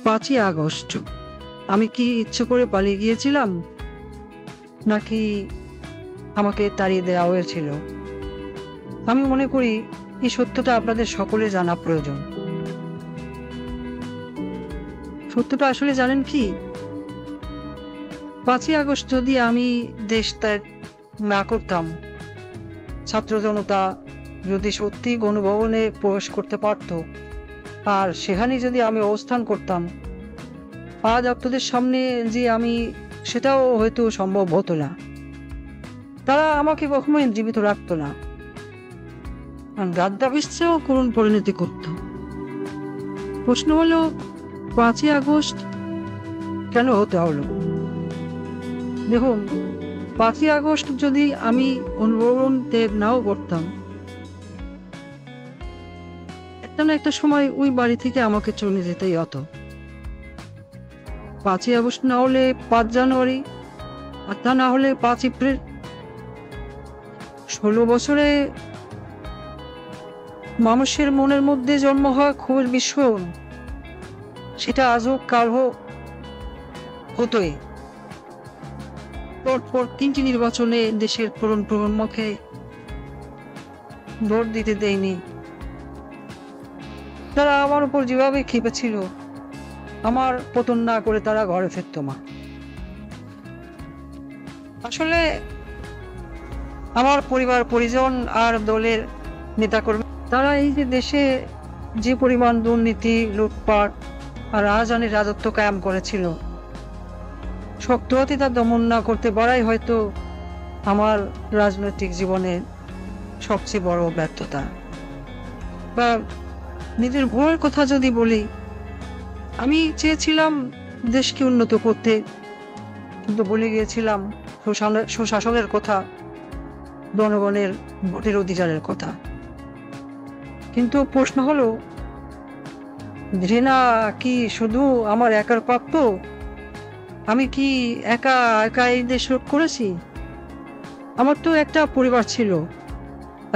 5ই August আমি কি ইচ্ছে করে পালিয়ে গিয়েছিলাম, নাকি আমাকে তাড়িয়ে দেওয়া হয়েছিল? আমি মনে করি এই সত্যটা আপনাদের সকলে জানা প্রয়োজন। সত্যটা আসলে জানেন কি, 5ই আগস্ট যদি আমি দেশ ত্যাগ না করতাম, ছাত্র জনতা যদি সত্যি গণভবনে প্রবেশ করতে পারত, আর সেখানে যদি আমি অবস্থান করতাম, আজ আপনাদের সামনে যে আমি, সেটাও হয়তো সম্ভব হতো না। তারা আমাকে কখনোই জীবিত রাখতো না, গাদ্দাফিসেও করুণ পরিণতি করত। প্রশ্ন হলো, 5ই আগস্ট কেন হতে হলো? দেখুন, 5ই আগস্ট যদি আমি অনুভবন ত্যাগ নাও করতাম, একটা না একটা সময় ওই বাড়ি থেকে আমাকে চলে যেতেই হতো। 5ই আগস্ট না হলে 5 জানুয়ারি, আর তা না হলে 5 এপ্রিল। 16 বছরে মানুষের মনের মধ্যে জন্ম হওয়া ক্ষোভের বিস্ফোরণ, সেটা আজও কাল হতোই। পরপর 3টি নির্বাচনে দেশের প্রজন্মকে ভোট দিতে দেয়নি। তারা আমার উপর যেভাবে খেপেছিল, আমার পতন না করে তারা ঘরে ফিরত না। আসলে আমার পরিবার পরিজন আর দলের নেতাকর্মী, তারা এই যে দেশে যে পরিমাণ দুর্নীতি, লুটপাট আর রাজধানীর রাজত্ব কায়েম করেছিল, শক্ত হাতে তা দমন না করতে পারাই হয়তো আমার রাজনৈতিক জীবনের সবচেয়ে বড় ব্যর্থতা। বা নিজের ভুলের কথা যদি বলি, আমি চেয়েছিলাম দেশকে উন্নত করতে, কিন্তু বলে গিয়েছিলাম সুশাসনের কথা, জনগণের ভোটের অধিকারের কথা। কিন্তু প্রশ্ন হলো, ঘৃণা কি শুধু আমার একার প্রাপ্য? আমি কি একা একা এই দেশ রোধ করেছি? আমার তো একটা পরিবার ছিল,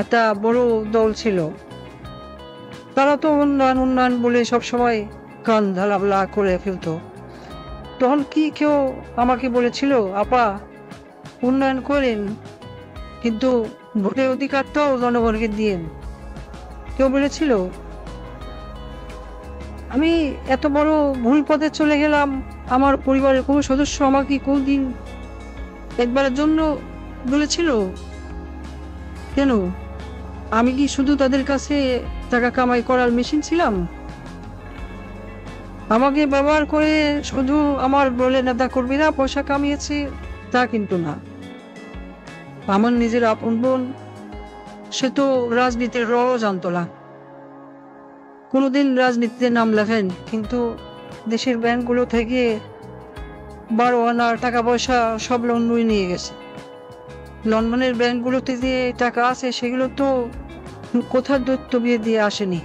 একটা বড় দল ছিল, তারা তো উন্নয়ন বলে সবসময় কান ঢালাবলা করে ফেলতো। তখন কি কেউ আমাকে বলেছিল, আপা উন্নয়ন করেন, কিন্তু ভোটের অধিকারটাও জনগণকে দিয়েন? কেউ বলেছিল? আমি এত বড় ভুল পথে চলে গেলাম, আমার পরিবারের কোনো সদস্য আমাকে কোনদিন একবারের জন্য বলেছিল? কেন? আমি কি শুধু তাদের কাছে টাকা কামাই করার মেশিন ছিলাম? আমাকে ব্যবহার করে শুধু আমার দলের নেতা কর্মীরা পয়সা কামিয়েছে তা কিন্তু না। আমার নিজের আপন বোন, সে তো রাজনীতির রও জানতো না, কোনোদিন রাজনীতিতে নাম লেখেন, কিন্তু দেশের ব্যাংকগুলো থেকে 12 আনার টাকা পয়সা সব লোন নিয়ে গেছে। লন্ডনের ব্যাংকগুলোতে যে টাকা আছে, সেগুলো তো কোথার দৈত্য বিয়ে দিয়ে আসেনি।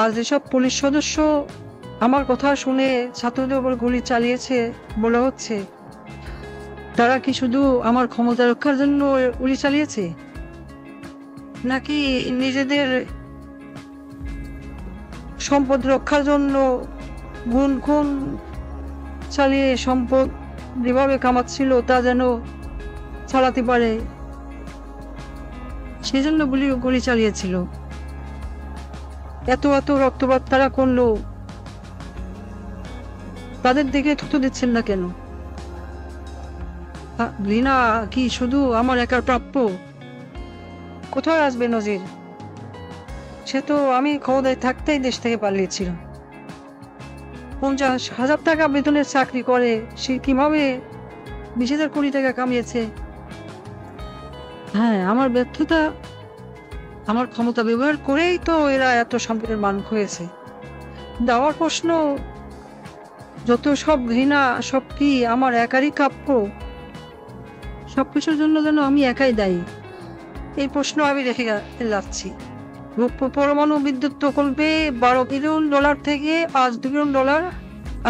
আর যেসব পুলিশ সদস্য আমার কথা শুনে ছাত্রদের উপর গুলি চালিয়েছে বলা হচ্ছে, তারা কি শুধু আমার ক্ষমতা রক্ষার জন্য গুলি চালিয়েছে, নাকি নিজেদের সম্পদ রক্ষার জন্য গুণ চালিয়ে সম্পদ যেভাবে কামাচ্ছিল তা যেন চালাতে পারে, সেজন্য গুলি চালিয়েছিল? এত রক্তপাত তারা করলো, তাদের দিকে থুতু দিচ্ছেন না কেন? ঘৃণা কি শুধু আমার একার প্রাপ্য? কোথায় আসবে নজির? সে তো আমি ক্ষমতায় থাকতেই দেশ থেকে পালিয়েছিল। 50,000 টাকা বেতনের চাকরি করে সে কিভাবে 20,000 কোটি টাকা কামিয়েছে? হ্যাঁ, আমার ব্যর্থতা, আমার ক্ষমতা ব্যবহার করেই তো এরা এত সম্পদের মালিক হয়েছে। দেওয়ার প্রশ্ন, যত সব ঘৃণা, সব কি আমার একারই প্রাপ্য? সবকিছুর জন্য যেন আমি একাই দায়ী, এই প্রশ্ন আমি রেখে যাচ্ছি। পরমাণু বিদ্যুৎ প্রকল্পে $12 বিলিয়ন থেকে $5 বিলিয়ন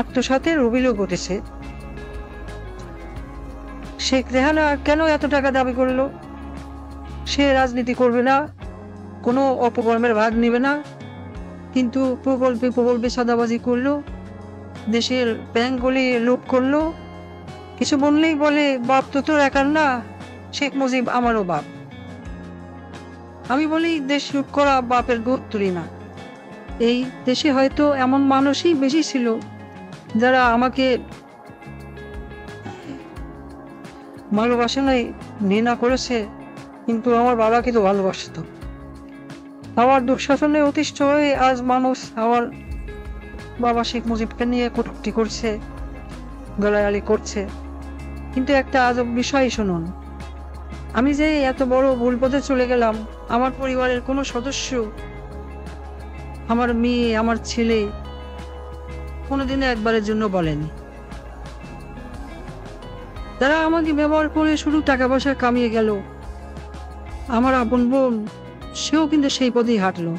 আত্মসাতের অভিযোগ উঠেছে। শেখ রেহানা কেন এত টাকা দাবি করলো? সে রাজনীতি করবে না, কোনো অপকর্মের ভাগ নেবে না, কিন্তু প্রকল্পে প্রকল্পে সাদাবাজি করলো, দেশের ব্যাংকগুলি লুট করলো। কিছু বললেই বলে বাপ তো তোর একার না, শেখ মুজিব আমারও বাপ। আমি বলি দেশ লুট করা বাপের গোদ তুলি না। এই দেশে হয়তো এমন মানুষই বেশি ছিল যারা আমাকে ভালোবাসে নাই, ঘৃণা করেছে, কিন্তু আমার বাবাকে তো ভালোবাসত। আমার দুঃশাসনে অতিষ্ঠ হয়ে আজ মানুষ আমার বাবা শেখ মুজিবকে নিয়ে কটূক্তি করছে, গালাগালি করছে। কিন্তু একটা আজব বিষয় শুনুন, আমি যে এত বড় ভুল পথে চলে গেলাম, আমার পরিবারের কোনো সদস্য, আমার মেয়ে, আমার ছেলে কোনোদিনও একবারের জন্য বলেনি। তারা আমাকে ব্যবহার করে শুধু টাকা পয়সা কামিয়ে গেল। আমার আপন বোন, সেও কিন্তু সেই পথেই হাঁটলো।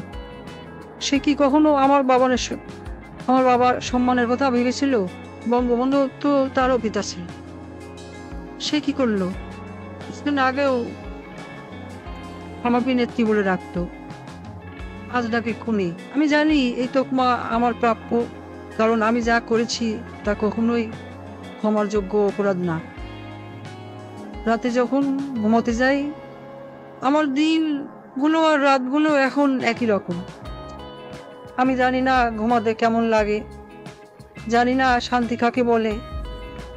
সে কি কখনো আমার বাবার সম্মানের কথা ভেবেছিল? বঙ্গবন্ধু তো তারও পিতা ছিল। সে কি করলো? কিছুদিন আগেও আমাকে নেত্রী বলে রাখতো, আজ ডাকে খুনি। আমি জানি এই তকমা আমার প্রাপ্য, কারণ আমি যা করেছি তা কখনোই ক্ষমার যোগ্য অপরাধ না। রাতে যখন ঘুমোতে যাই, আমার দিনগুলো আর রাতগুলো এখন একই রকম। আমি জানি না ঘুমাতে কেমন লাগে, জানি না শান্তি কাকে বলে।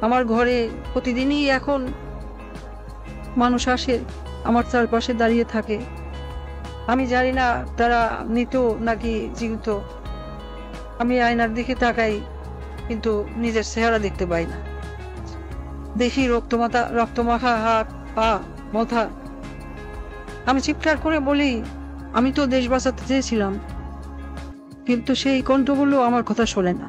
আমার ঘরে প্রতিদিনই এখন মানুষ আসে, আমার চারপাশে দাঁড়িয়ে থাকে। আমি জানি না তারা মৃত নাকি জীবিত। আমি আয়নার দিকে তাকাই, কিন্তু নিজের চেহারা দেখতে পাই না। দেখি রক্তমাখা হাত, পা, মাথা। আমি চিৎকার করে বলি, আমি তো দেশ বাঁচাতে চেয়েছিলাম, কিন্তু সেই কণ্ঠগুলো আমার কথা শোনে না।